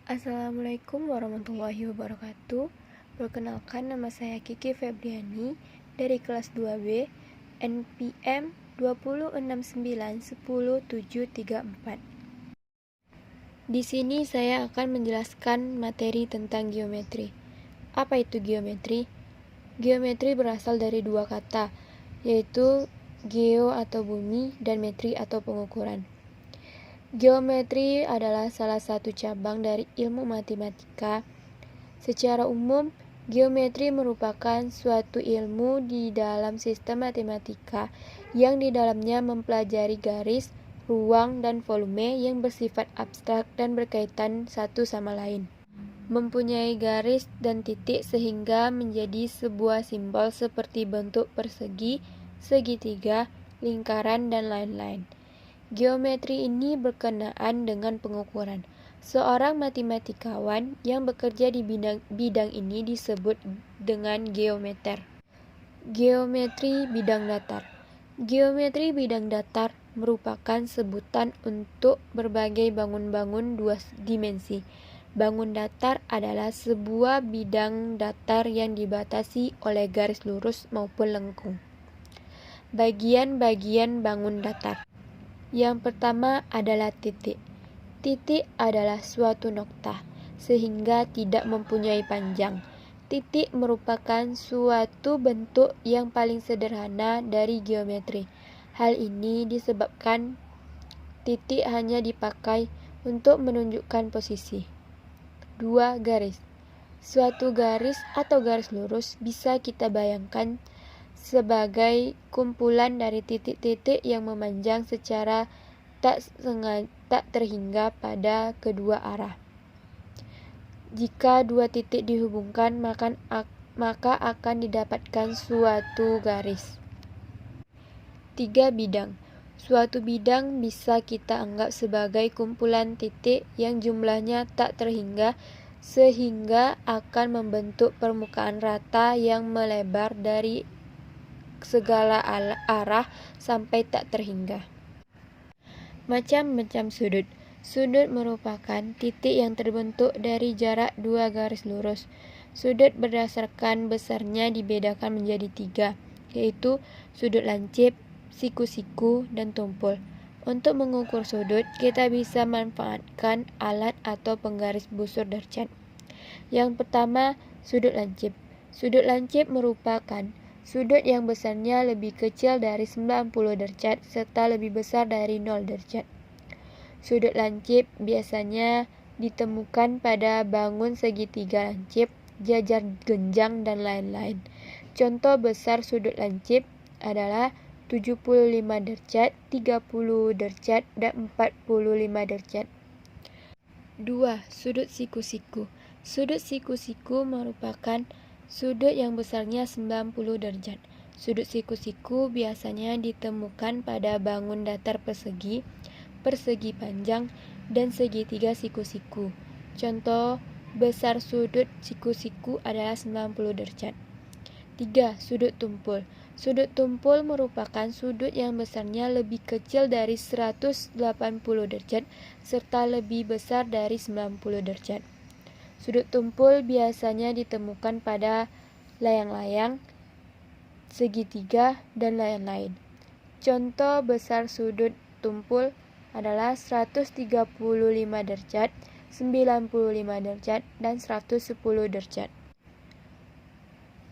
Assalamualaikum warahmatullahi wabarakatuh. Perkenalkan, nama saya Kiki Febriani dari kelas 2B NPM 206910734. Di sini saya akan menjelaskan materi tentang geometri. Apa itu geometri? Geometri berasal dari dua kata, yaitu geo atau bumi dan metri atau pengukuran. Geometri adalah salah satu cabang dari ilmu matematika. Secara umum, geometri merupakan suatu ilmu di dalam sistem matematika yang di dalamnya mempelajari garis, ruang, dan volume yang bersifat abstrak dan berkaitan satu sama lain. Mempunyai garis dan titik sehingga menjadi sebuah simbol seperti bentuk persegi, segitiga, lingkaran, dan lain-lain. Geometri ini berkenaan dengan pengukuran. Seorang matematikawan yang bekerja di bidang ini disebut dengan geometer. Geometri bidang datar. Geometri bidang datar merupakan sebutan untuk berbagai bangun-bangun dua dimensi. Bangun datar adalah sebuah bidang datar yang dibatasi oleh garis lurus maupun lengkung. Bagian-bagian bangun datar. Yang pertama adalah titik. Titik adalah suatu noktah, sehingga tidak mempunyai panjang. Titik merupakan suatu bentuk yang paling sederhana dari geometri. Hal ini disebabkan titik hanya dipakai untuk menunjukkan posisi. 2. Garis. Suatu garis atau garis lurus bisa kita bayangkan sebagai kumpulan dari titik-titik yang memanjang secara tak terhingga pada kedua arah. Jika dua titik dihubungkan, maka akan didapatkan suatu garis. 3. Bidang. Suatu bidang bisa kita anggap sebagai kumpulan titik yang jumlahnya tak terhingga sehingga akan membentuk permukaan rata yang melebar dari segala arah sampai tak terhingga. Macam-macam sudut. Sudut merupakan titik yang terbentuk dari jarak dua garis lurus. Sudut berdasarkan besarnya dibedakan menjadi 3, yaitu sudut lancip, siku-siku, dan tumpul. Untuk mengukur sudut, kita bisa manfaatkan alat atau penggaris busur derajat. Yang pertama, sudut lancip. Sudut lancip merupakan sudut yang besarnya lebih kecil dari 90 derajat serta lebih besar dari 0 derajat. Sudut lancip biasanya ditemukan pada bangun segitiga lancip, jajar genjang, dan lain-lain. Contoh besar sudut lancip adalah 75 derajat, 30 derajat, dan 45 derajat. 2. Sudut siku-siku. Sudut siku-siku merupakan sudut yang besarnya 90 derajat. Sudut siku-siku biasanya ditemukan pada bangun datar persegi, persegi panjang, dan segitiga siku-siku. Contoh besar sudut siku-siku adalah 90 derajat. 3. Sudut tumpul. Sudut tumpul merupakan sudut yang besarnya lebih kecil dari 180 derajat serta lebih besar dari 90 derajat. Sudut tumpul biasanya ditemukan pada layang-layang, segitiga, dan lain-lain. Contoh besar sudut tumpul adalah 135 derajat, 95 derajat, dan 110 derajat.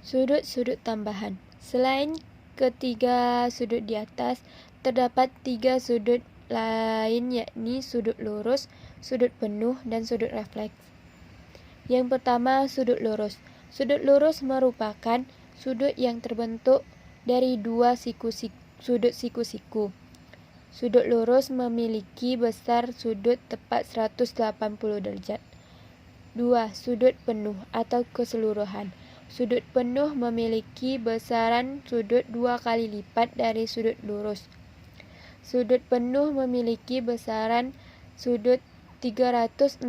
Sudut-sudut tambahan. Selain ketiga sudut di atas, terdapat 3 sudut lain, yakni sudut lurus, sudut penuh, dan sudut refleks. Yang pertama, sudut lurus. Sudut lurus merupakan sudut yang terbentuk dari dua sudut siku-siku. Sudut lurus memiliki besar sudut tepat 180 derajat. 2. Sudut penuh atau keseluruhan. Sudut penuh memiliki besaran sudut 2 kali lipat dari sudut lurus. Sudut penuh memiliki besaran sudut 360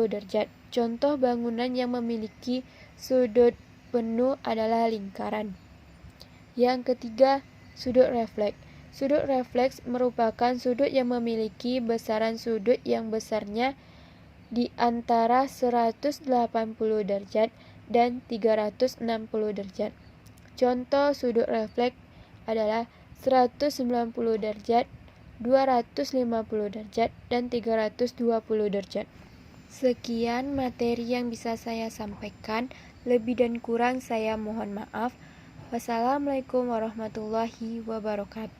derajat. Contoh bangunan yang memiliki sudut penuh adalah lingkaran. Yang ketiga, sudut refleks. Sudut refleks merupakan sudut yang memiliki besaran sudut yang besarnya di antara 180 derajat dan 360 derajat. Contoh sudut refleks adalah 190 derajat, 250 derajat, dan 320 derajat. Sekian materi yang bisa saya sampaikan. Lebih dan kurang saya mohon maaf. Wassalamualaikum warahmatullahi wabarakatuh.